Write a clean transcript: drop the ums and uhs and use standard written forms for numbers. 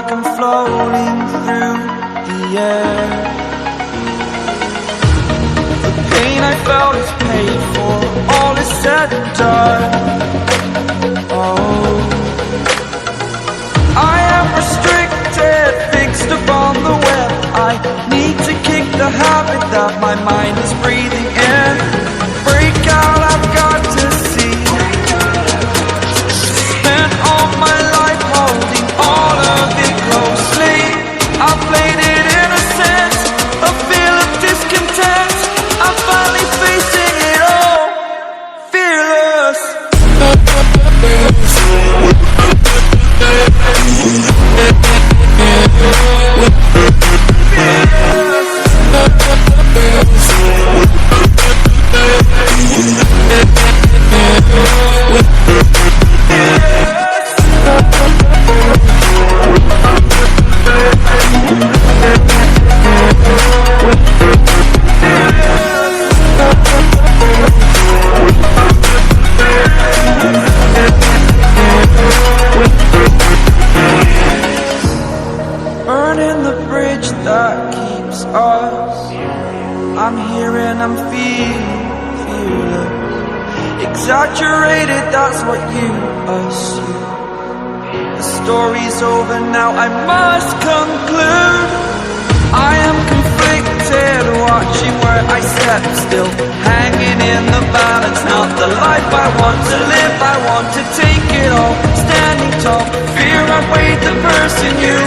like I'm floating through the air. The pain I felt is paid for, all is said and done. Oh, I am restricted, fixed upon the web. I need to kick the habit that my mind is breathing in. Break out, I've got to see. Spent all my life holding all of it closely. I played it innocent, a feel of discontent. I'm finally facing it all, fearless. Burning the bridge that keeps us. I'm here and I'm feeling fearless. Exaggerated, that's what you assume. The story's over now, I must conclude. I am conflicted, watching where I step still, hanging in the balance. Not the life I want to live, I want to take it all. Standing tall, fear I weighed the person you